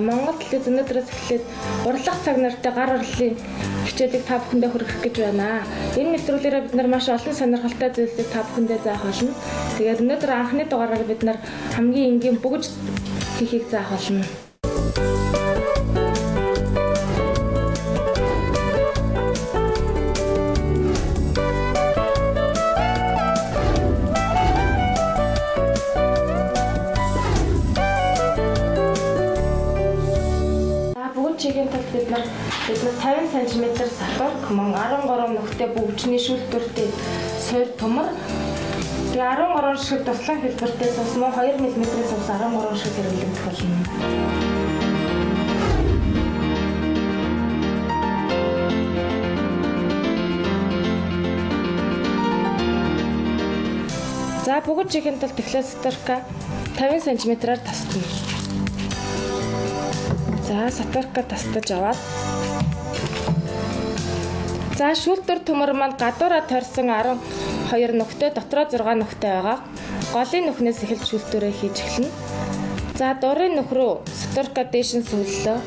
Монгол телевиз өнөөдрөөс эхлээд урлаг цаг нартай гар орлын хичээлийг та бүхэндээ хүргэх гэж байна. Энэ мэдрэлээрээ бид нар маш олон сонирхолтой зүйлсийг та бүхэндээ заах болно. Тэгээд өнөөдөр анхны дугаараар бид нар хамгийн энгийн бүгж хийхийг заах болно. Чигийн тал бид нар 50 см сатурк мөн 13 нүхтэй бүгжний шүүлтүртэй сойр төмөр. Тэгээ 13 шиг туслан хэлбэртэй цус мөн 2 мм-ээс ус 13 шиг хэрэглэгдэх болно. За бүгд чигийн тал тэхлээ сатурка 50 см-аар тасна. За сатурка тастаж аваад. За шүүлтүр төмөр маань гадуураа тойрсон 12 нүхтэй дотроо 6 нүхтэй байгаа. Голын нүхнээс эхэлж шүүлтүрээ хийж эхэлнэ. За дурын нүх рүү сатурка дээш нь сөвлөлөө.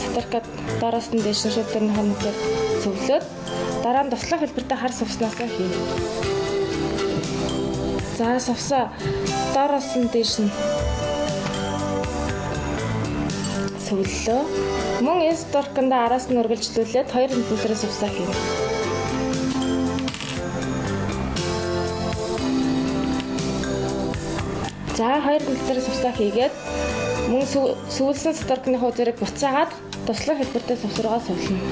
Сатурка доороос нь дээш нь шүүлтүрийн хоногоор сөвлөөд дараа нь туслах хэлбэртэй хар сувснасаа хийнэ. За сувсаа доороос нь дээш нь сөвлөлөө. Мөн энэ сатурканд араас нь үргэлжлүүлээд 2 мм-ээс усаа хийнэ. За 2 мм-ээс усаа хийгээд мөн сүүлсэн сатуркны хуудрыг буцаагаад туслах хэлбэртэй сувсруугаа сувлана.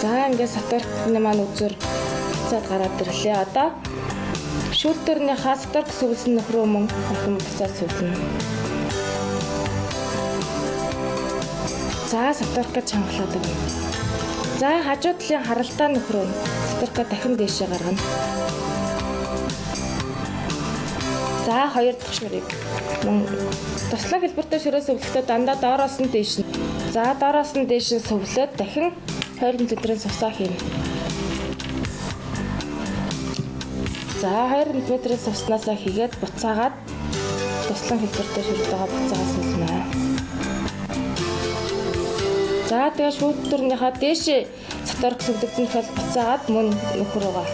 За ингээд сатуркны маань үзүр буцаад гараад ирлээ. Одоо шүүлтүрний сатурк сөвлсөн нөх рүү мөн ахин буцаад сөвлөнө. За сатуркаа чангалаад өгнө. За хажуу талын харалтай нөх рүү сатуркаа дахин дээшээ гаргана. За хоёр дахь шүрийг мөн туслах хэлбэртэй шүрээ сөвлөхдөө дандаа доороос нь дээш нь. За доороос нь дээш нь сөвлөөд дахин 2 мм-ээс усаа хийнэ. За 2 мм-ээс уснасаа хийгээд буцаагаад туслан хэлбэртэй шүртэйгээ буцаагаад суулна. За тэгээ шүүлтүрнийхаа дээшээ сатурк сөвлөгдсөн тохиол буцаагаад мөн нүх рүүгээ.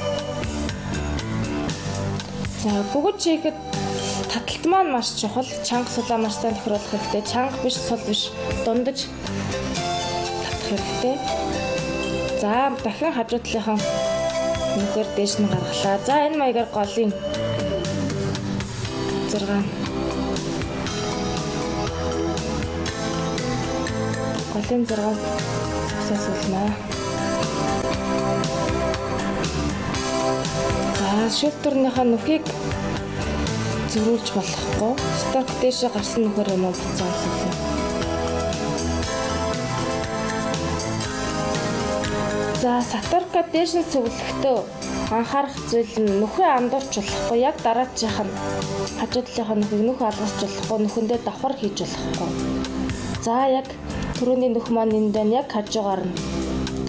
За бүгд чихэд таталт маань маш чухал. Чанга сулаа маш сайн тохируулах хэрэгтэй. Чанга биш, сул биш, дундаж татах хэрэгтэй. За дахин хажуу талынхан нүхээр дээш нь гаргалаа. За энэ маягаар голын 6 засуулна. За шүүлтүрнийхээ нүхийг зөрүүлж болохгүй. Сатурк дээшээ гарсан нүхээр юм буцаа суулна. За сатурка дээш нь сөвлөхдөө анхаарах зүйл нь нүхээ андуурч болохгүй. Яг дараачихх нь хажуу талынхаа нүхийг нүх алгасч болохгүй. Нүхэндээ давхар хийж болохгүй. За яг түрүүний нүх маань энэ дан яг хажуугаар нь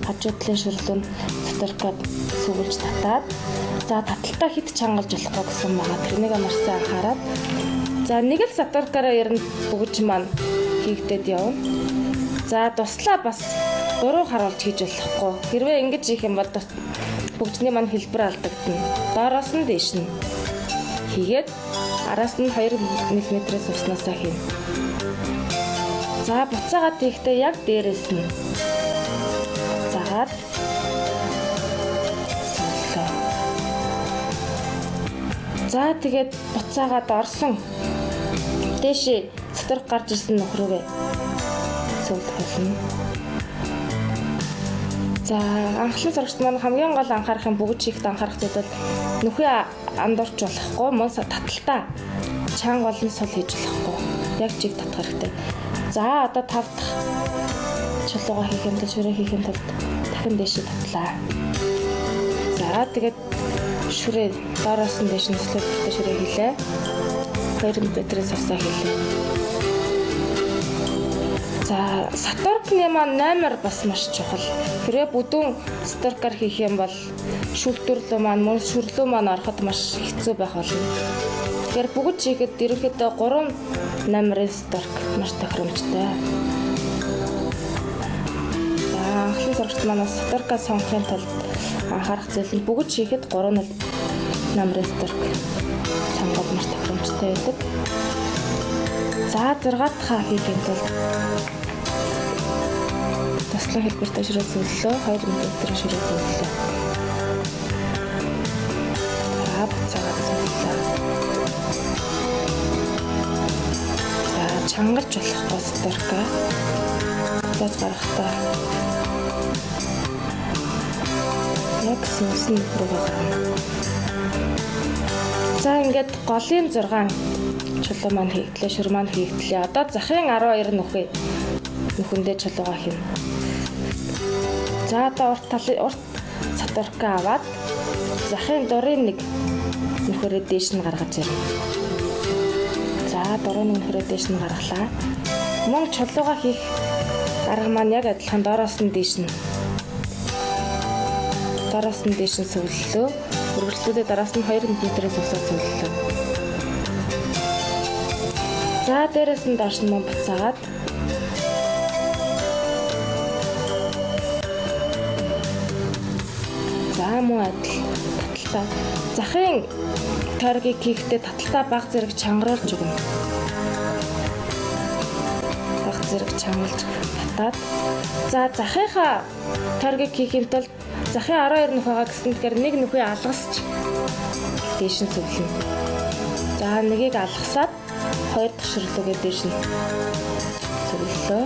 хажуу талын шүрлүүн сатуркад сөвлж татаад за таталтаа хит чангалж болохгүй гэсэн байгаа. Тэрнийг маш сайн анхаараад за нэг л сатуркаараа ер нь бүгж маань хийгдээд явна. За туслаа бас 3 харуулж хийж болохгүй. Хэрвээ ингэж хийх юм бол бүгжний маань хэлбэр алдагдана. Доороос нь дээш нь хийгээд араас нь 2 мм-ээс уснасаа хийнэ. За буцаагаад хийхдээ яг дээрээс нь заагаад сууллаа. За тэгээд буцаагаад орсон дээшээ сатурк гарч ирсэн нүх рүүгээ суулгах болно. За анхлын сурагчид маань хамгийн гол анхаарах юм бүгд чигт анхаарах зүйл бол нүхээ андуурч болохгүй, мөн таталтаа чанга олон сул хийж болохгүй. Яг чиг татах хэрэгтэй. За одоо 5 дахь чулуугаа хийх юм бол шүрээ хийх юм бол дахин дээшээ татлаа. За тэгээд шүрээ доороос нь дээш нь төслөөлөлтөй шүрээ хийлээ. 2 мм-ээс усаа хийлээ. За сатуркны маань номер бас маш чухал. Хэрвээ бүдүүн сатуркаар хийх юм бол шүүлтүрлөө маань мөн шүрлөө маань ороход маш хэцүү байх болно. Тэгэхээр бүгд чихэд ерөнхийдөө 3 номерын сторк маш тохиромжтой. За анхлын сурагч манаас сторка сонгохын тулд анхаарах зүйл нь бүгд чихэд 3 номерын сторк сонгоод маш тохиромжтой байдаг. За 6 дахь хийхин тулд таслан хэлбэртэй ширээ зөвлөлөө 2 мм ширээ зөвлөлөө. Буцаагаад зөвлөлөө. За чангалж болохгүй сторка тааж гарахтаа яг сүнсэн рүүгээ гарна. За ингээд голын 6 чулуу маань хийгдлээ, шүр маань хийгдлээ. Одоо захын 12 нүхэндээ чулуугаа хийнэ. За одоо урт саторка аваад захын дурын нэг нөхөрөө дээш нь гаргаж ирнэ. За дурын нөхөрөө дээш нь гаргалаа. Мөн чулуугаа хийх арга маань яг адилхан доороос нь дээш нь сөвлөлөө. Үргэлжлүүлээ дараас нь 2 мм-ээс өсөж сөвлөлөө. За дээрээс нь доош нь буцаагаад за мөн адил таталтаа захын тойргийг хийхдээ таталтаа баг зэрэг чангаруулж өгнө. Баг зэрэг чангалж татаад за захынхаа тойргийг хийхин тулд захын 12 нөх байгаа гэсэн тэгэхээр нэг нүхээ алгасч дээш нь зөвлөнө. За нэгийг алгасаад 2 дахь ширлүүгээ дээш нь зөвлөлөө.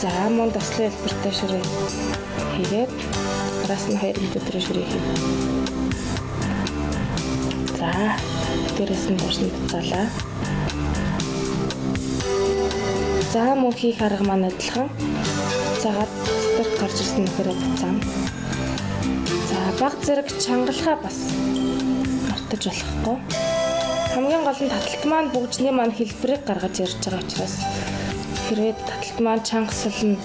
За мөн таслан хэлбэртэй ширээ хийгээд араас нь 2 мм ширээ хийнэ. За дээрээс нь доош нь буцаалаа. За мөн хийх арга маань адилхан. Цагаад сторк гарч ирсэн нөхөрөө буцаана. За баг зэрэг чангалахаа бас мартаж болохгүй. Хамгийн гол нь таталт маань бүгжний маань хэлбэрийг гаргаж ирж байгаа учраас хэрвээ таталт маань чангасална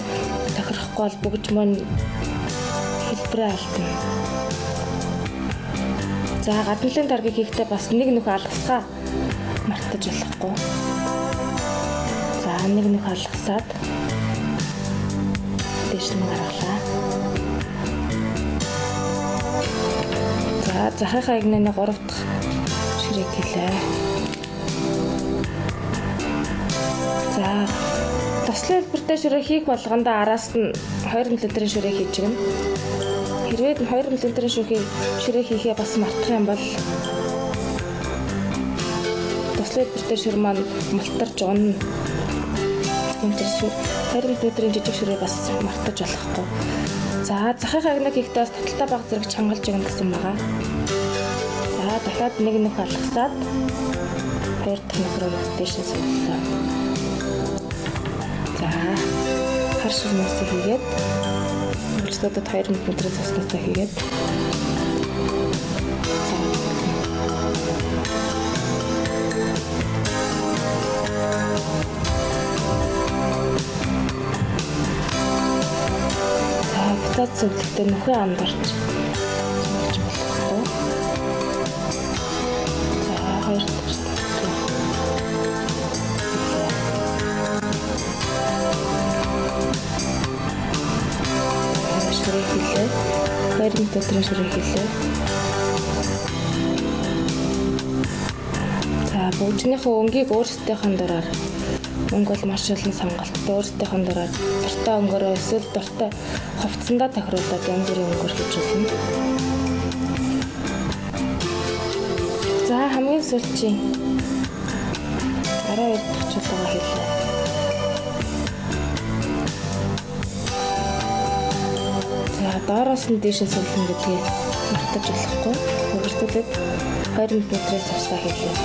тохирохгүй бол бүгж маань хэлбэрээ алдна. За гадналын таргийг хийхдээ бас нэг нүх алгасгаа мартаж болохгүй. За нэг нүх алгасаад дээш нь гаргалаа. За захихаа игнэний 3 дахь ширээг хийлээ. За таслан хэлбэртэй ширээ хийх болгондоо араас нь 2 мм ширээ хийж гэнэ. Хэрвээ 2 мм ширээ хийхээ бас мартах юм бол таслан хэлбэртэй шир маань мултарч унна. Тэмцэж 2 мм жижиг ширээ бас мартаж болохгүй. За захихаа игнэг хийхдээ бас таталтаа баг зэрэг чангалж өгнө гэсэн байгаа. За дахиад нэг нүх алгасаад 2 дахь нөхрөө дээш нь сууллаа. За хар ширнээс хийгээд үргэлжлүүлээд 2 мм цустай хийгээд буцаад зөвлөлтөд нөхөө амдарч болохгүй. За 2 дахь ширээ хийлээ. 2 мм ширээ хийлээ. За бүгжнийхөө өнгийг өөрсдийнхөө дураар өнгө бол маш олон сонголттой өөрсдийнхөө дураар дуртай өнгөөрөө эсвэл дуртай хувцсандаа тохируулаад янз бүрийн өнгөөр хийж болно. За хамгийн сүүлчийн 12 дахь чулуугаа хийлээ. За доороос нь дээш нь суулгана гэдгийг мартаж болохгүй. Үргэлжлүүлээд 2 мм-ээс авсаа хийлээ.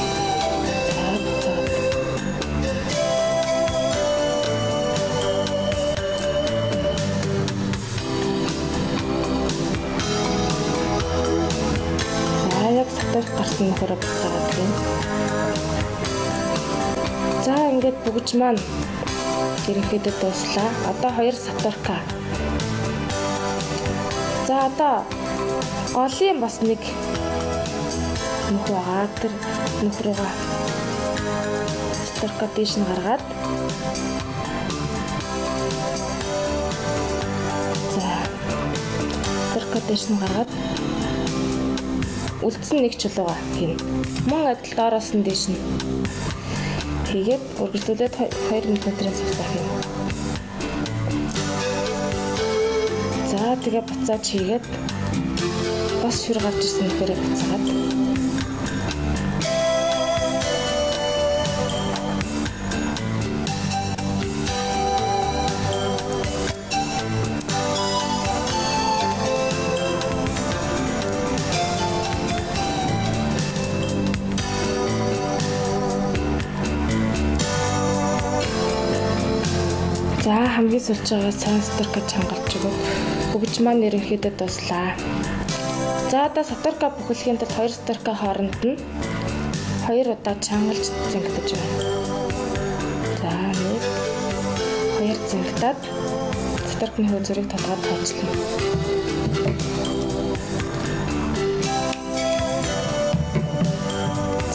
Гарсан нөхөрөө буцаагаад гин. За ингээд бүгж маань ерөнхийдөө дууслаа. Одоо 2 саторка. За одоо голын бас нэг нөх байгаа. Тэр нөх руугаа сторка дээш нь гаргаад за сторка дээш нь гаргаад үлдсэн нэг чулууга хийн. Мөн адил доороос нь дээш нь хийгээд үргэлжлүүлээд 2 мм-ийн цавтаа хийн. За тэгээ буцааж хийгээд бас шүр гарч ирсэн нөхөрөө буцаагаад за хамгийн сүүлж байгаа сансторка чангалж өгөө. Бүгд маань ерөнхийдөө дуслаа. За одоо сторка бүхэлхийн тулд 2 сторка хооронд нь 2 удаа чангалж зингдэж байна. За 1 2 зингдаад сторкны хөөцөрийг толгойд тооцлоо.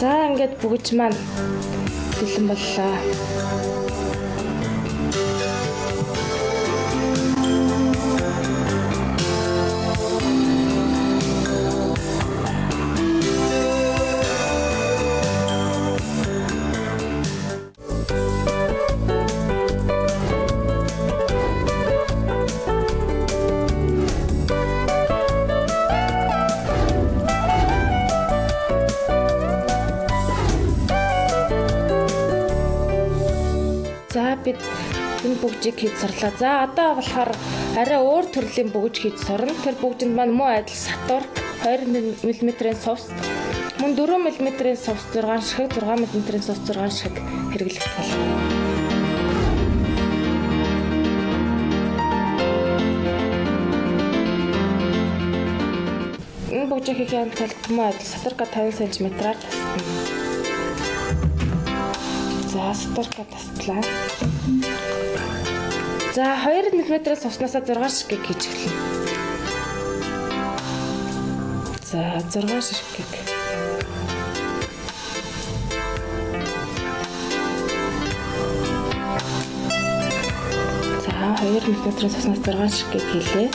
За ингээд бүгд маань бэлэн боллоо. За бид энэ бүгжийг хийж сурлаа. За одоо болохоор арай өөр төрлийн бүгж хийж сурна. Тэр бүгжинд маань муу адил сатур 20 мм-ийн совс, мөн 4 мм-ийн совс 6 ширхэг, 6 мм-ийн совс 6 ширхэг хэрэглэх болно. Энэ бүгжийг хийх тулд муу адил сатурка 50 см-аар тасна. За сторка таслаа. За 2 мм-ээс уснасаа 6 ширхэг хийж эхэлнэ. За 6 ширхэг. За 2 мм-ээс уснаас 6 ширхэг хийлээ.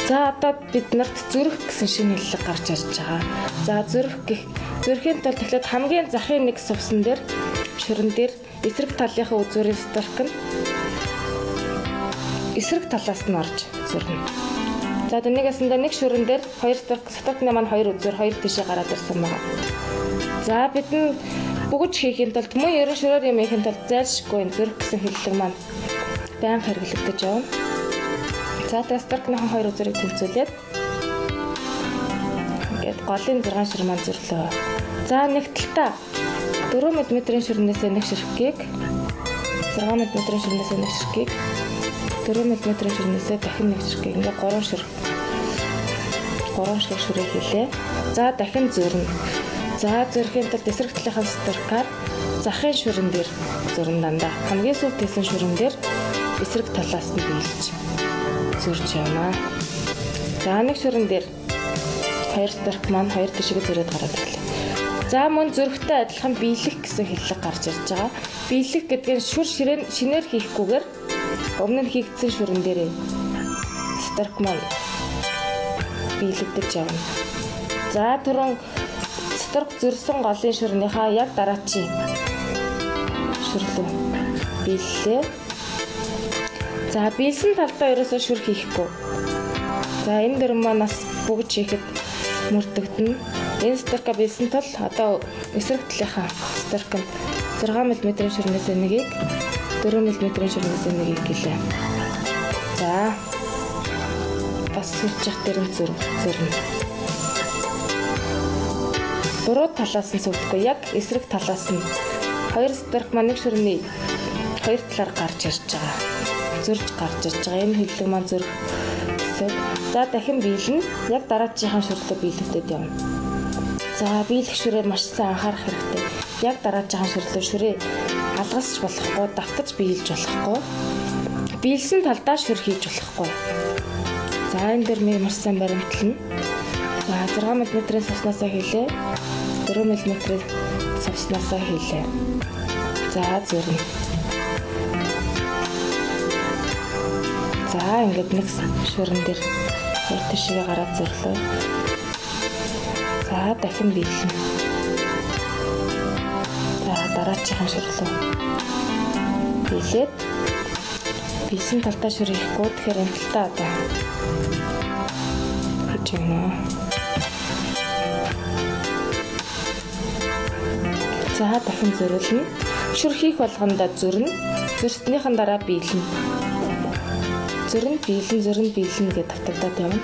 За одоо бид нарт зүрх гэсэн шинэ хэллэг гарч ирж байгаа. За зүрхийн тулд тэгэхээр хамгийн захын нэг сувсан дээр ширэн дээр эсрэг талынхаа үзүүрийн сторк нь эсрэг талаас нь орж зүрнэ. За нэгээсэндээ нэг ширэн дээр 2 сторкны маань 2 үзүүр 2 тишээ гараад ирсэн байна. За бид нь бүгж хийхин тулд мөн ерөн ширээр юм хийхин тулд зайлшгүй зүрх гэсэн хэллэг маань байнга хэрэглэгдэж явна. За тэгээ сторкныхан 2 үзүүрийг тэнцвүүлээд ингээд голын 6 ширэн маань зүрлөө. За нэг талтаа 4 мм-ийн ширнээсээ нэг ширхгийг 6 мм-ийн ширнээсээ нэг ширхгийг 4 мм-ийн ширнээсээ дахин нэг ширхгийг ингээ 3 ширхэг ширээ хийлээ. За дахин зөрнө. За зөрхийн тулд эсрэг талынхаа сторкаар захын ширэн дээр зөрн дандаа. Хамгийн сүүлд хийсэн ширэн дээр эсрэг талаас нь биелж зөрж явна. За нэг ширэн дээр 2 сторк маань 2 тишээ зөрөөд гараад ирлээ. За мөн зүрхтэй адилхан биелэх гэсэн хэллэг гарч ирж байгаа. Биелэх гэдэг нь шүр шинээр хийхгүйгээр өмнө нь хийгдсэн шүрэн дээрээ сторк маань биелэгдэж явна. За түрүүн сторк зөрсөн голын шүрнийхаа яг дараачийн шүрлүү биеллээ. За биелсэн талдаа ерөөсөө шүр хийхгүй. За энэ дөрөв маань бас бүгд хийхэд мөрдөгдөн. Энэ сторка биелсэн тул одоо эсрэг талынхаа сторк нь 6 мм ширнээсээ нэгийг 4 мм ширнээсээ нэгийг гэлээ. За бас сүрж явах дээр нь зөрнө. Буруу талаас нь сүрдэхгүй, яг эсрэг талаас нь 2 сторк маань нэг ширний 2 талаар гарч ирж байгаа. Зөрж гарч ирж байгаа. Энэ хэллэг маань зөрөх. За дахин биелнэ. Яг дараачихын шүрлээ биелэгдээд явна. За биелэх шүрээр маш сайн анхаарах хэрэгтэй. Яг дараачихын шүрлээ шүрээ алгасч болохгүй, давтаж биелж болохгүй. Биелсэн талдаа шүр хийж болохгүй. За энэ дээр ми маш сайн баримтлана. За 6 мм-ийн сувснаасаа хийлээ. 4 мм-ийн сувснаасаа хийлээ. За зөрнө. За ингээд нэг шүрэн дээр хоёр тишгээ гараад зөрлөө. За дахин биелнэ. За дараачихын шүрлөө. Биелээд бисэн талдаа шүрхэхгүй тэгэхээр энэ талтаа одоо хийж өгнө. За дахин зөрлөнө. Шүрхийх болгондоо зөрнө. Зөрснийхэн дараа биелнэ. Зөрн биелнэ гэдэг тавтагдаад явна.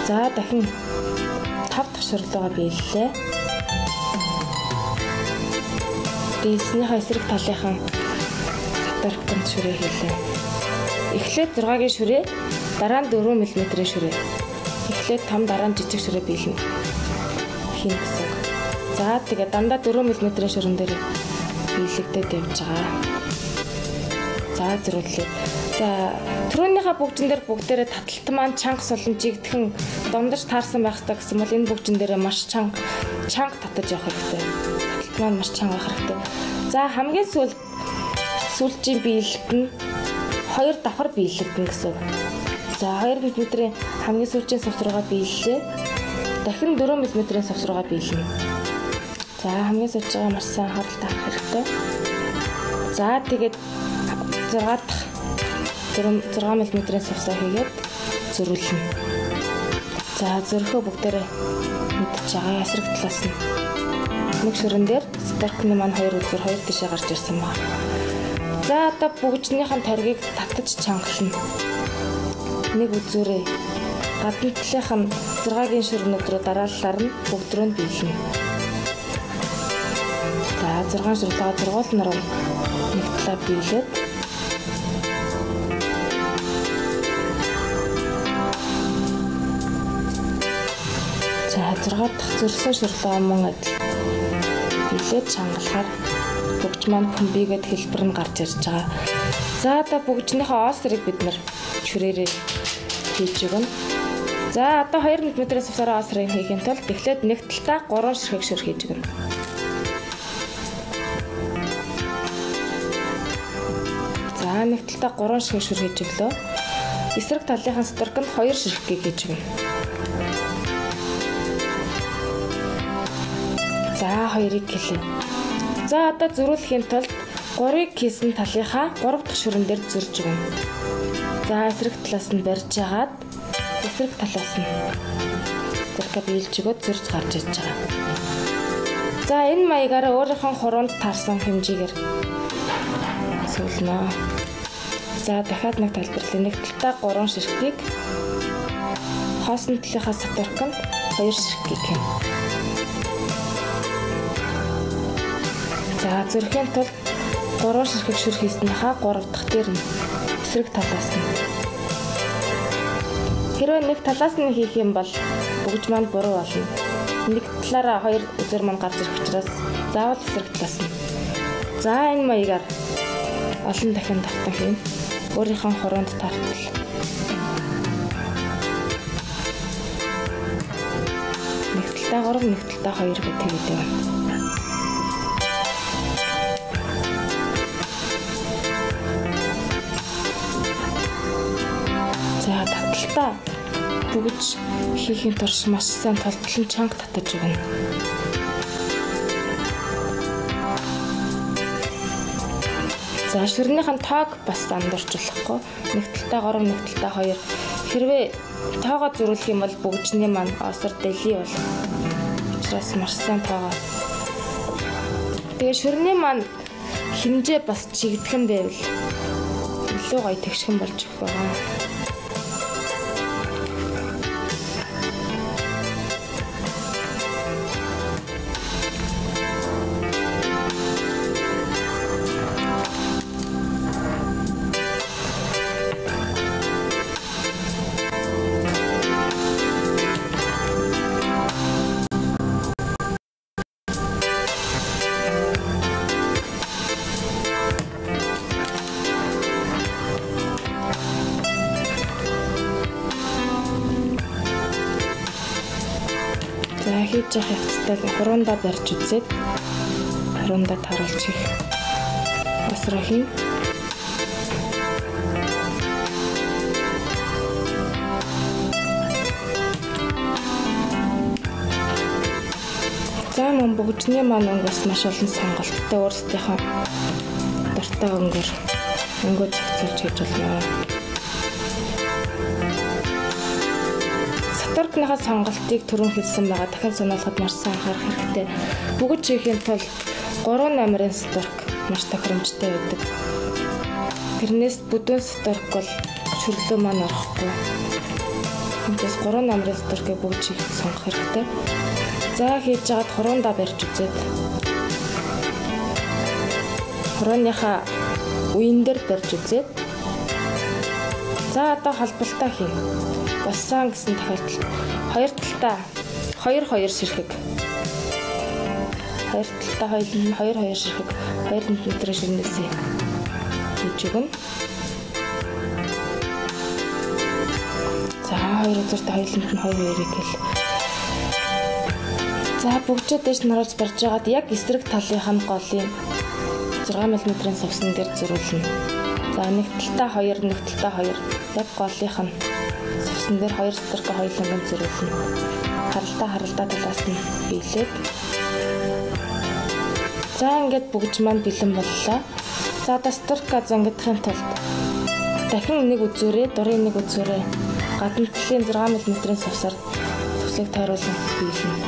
За дахин 5 дахь шүрлөөгөө биеллээ. Биелснийхээ эсрэг талынхан сатарканд шүрээ хийлээ. Эхлээд 6-гийн шүрээ, дараа нь 4 мм-ийн шүрээ. Эхлээд том, дараа нь жижиг шүрээ биелнэ. Хийн гэсэн. За тэгээ дандаа 4 мм-ийн шүрэн дээр биелэгдээд явж байгаа. За зөрүүлээ. За түрүүнийхээ бүгжин дээр бүгдээрээ таталт маань чанга сулан жигдэхэн домдож таарсан байх хэрэгтэй гэсэн бол энэ бүгжин дээрээ маш чанга татаж явах хэрэгтэй. Таталт маань маш чанга байх хэрэгтэй. За хамгийн сүүлчийн биелэлт нь 2 давхар биелэгдэнэ гэсэн. За 2 мм-ийн хамгийн сүүлчийн сувсруугаа биеллээ. Дахин 4 мм-ийн сувсруугаа биелнэ. За хамгийн сүүлчийн маш сайн хадгалт авах хэрэгтэй. За тэгээд 6 дахь 6 мм-ийн сувсаа хийгээд зөрүүлнэ. За зөрхөө бүгдээрээ мэдчихэж байгаа эсрэг талаас нь нэг шүрэн дээр сатаркны маань 2 үзэр 2 тишээ гарч ирсэн байна. За одоо бүгжнийхэн таргийг татаж чангална. Нэг үзүүрээ гадна талынх нь 6-гийн шүрнүүд рүү дараалалаар нь бүгд рүү нь биелнэ. За 6 шүрлөөгөө зургуулнаар нэг талаа биелээд за 6 дахь зөрсөн шүрлөө мөн адил биелээд чангалахаар бүгж маань бомбигээд хэлбэр нь гарч ирж байгаа. За одоо бүгжнийхээ оосрыг бид нар шүрээрээ хийж өгнө. За одоо 2 мм-ийн сувсараа оосрыг хийхин тулд эхлээд нэг талтаа 3 ширхэг шүр хийж өгнө. За нэг талтаа 3 ширхэг шүр хийж өглөө. Эсрэг талынхаа сатарканд 2 ширхгийг хийж өгнө. За 2-ыг хэлээ. За одоо зөрүүлэхийн тулд 3-ыг хийсэн талынхаа 3 дахь шүрэн дээр зөрж өгнө. За эсрэг талаас нь барьж агаад эсрэг талаас нь сатарка биелж өгөөд зөрж гарч ирж байгаа. За энэ маягаараа өөрийнхөө хуруунд таарсан хэмжээгээр суулна. За дахиад нэг тайлбарлая. Нэг талтаа 3 ширхгийг хоосон талынхаа сатарканд 2 ширхгийг хийнэ. За зөрхийн тулд 3 ширхэг шүр хийснийхаа 3 дахь дээр нь эсрэг талаас нь. Хэрвээ нэг талаас нь хийх юм бол бүгж маань буруу болно. Нэг талаараа 2 үзэр маань гарч ирэх учраас заавал эсрэг талаас нь. За энэ маягаар олон дахин давтан хийн. Өөрийнхөө хуруунд тартал. Нэг талтаа 3, нэг талтаа 2 гэх тэгээд байна. За таталтаа бүгж хийхин турш маш сайн толтлон чанга татаж өгнө. За шүрнийхэн тоог бас андуурчлахгүй. Нэг талтаа 3, нэг талтаа 2. Хэрвээ тоогоо зөрүүлэх юм бол бүгжний маань осор дэлий бол учраас маш сайн тоогоо. Тэгээ шүрний маань хэмжээ бас чигдэхэн байвал илүү гоё тэгшхэн болж өгөх байгаа. хийж явах явцтай хуруундаа барьж үзээд хуруундаа таруулж их асраа хийн. За мөн бүгдний маань өнгөс маш олон сонголттой өөрсдийнхөө дуртай өнгөөр өнгөө зохицуулж хийж болно. Сатуркныхаа сонголтыг түрүүн хэлсэн байгаа. Дахин сануулахад маш сайн анхаарах хэрэгтэй. Бүгд хийхийн тулд 3 номерын сатурк маш тохиромжтой байдаг. Тэрнээс бүдүүн сатурк бол чөрлөө маань орохгүй. Тэгээс 3 номерын сатуркийг бүгд хийхэд сонгох хэрэгтэй. За хийж жагаад хуруундаа барьж үзээд хурууныхаа үеийн дээр барьж үзээд за одоо холболтоо хийн. Болсон гэсэн тохиолдолд хоёр талдаа 2 ширхэг 2 талдаа 2 ширхэг 2 см ширнээсээ хийж өгнө. За 2 үзүүртээ 2 см 2 гэл. За бүгдээ дэш наруулж барьж байгаад яг эсрэг талынх нь голын 6 мм-ийн сувсан дээр зөрүүлнэ. За нэг талдаа 2 яг голынх нь сувсан дээр 2 сатурка хоёуланг зөрүүлнэ. Харалдаа талаас нь биелээд. За ингээд бүгд маань бэлэн боллоо. За одоо сатурка зангидахын тулд дахин нэг үзүүрээ, дурын нэг үзүүрээ гадна талын 6 мм-ийн сувсаар төвсийг тойруулан биелнэ.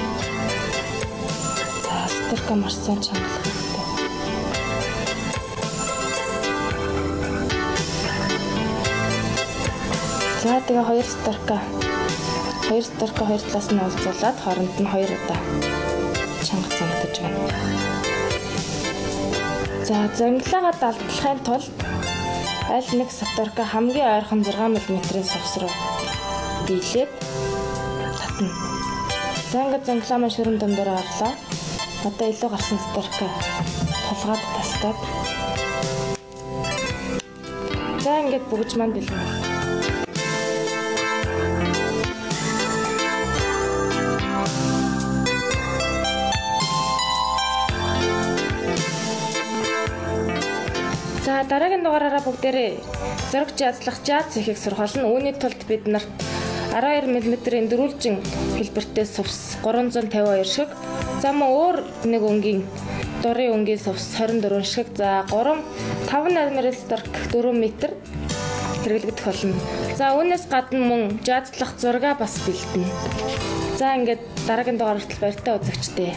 Сатурка маш сайн чангалах хэрэгтэй. За тэгээ 2 сатурка хоёр талаас нь уулзуулаад хооронд нь 2 удаа чангаж зангидаж байна. За зангилаагаа далдлахын тулд аль нэг сатурка хамгийн ойрхон 6 мм-ийн сувс руу биелээд татна. За ингээд зангилаа маань шүрэн дундуур орлоо. Одоо илүү гарсан сатурка толгойд тастаад. За ингээд бүгж маань бэлэн байна. За дараагийн дугаараараа бүгдээрээ зураг жазлах жаз хийхийг сургална. Үүний тулд бид нарт 12 мм-ийн дөрвөлжин хэлбэртэй сувс 352 шиг. За мөн өөр нэг өнгийн дурын өнгийн сувс 24 шиг. За 5 номерын сатурк 4 м хэрэглэгдэх болно. За үүнээс гадна мөн жазлах зургаа бас бэлдэнэ. За ингээд дараагийн дугаарт баяртай үзэгчдээ.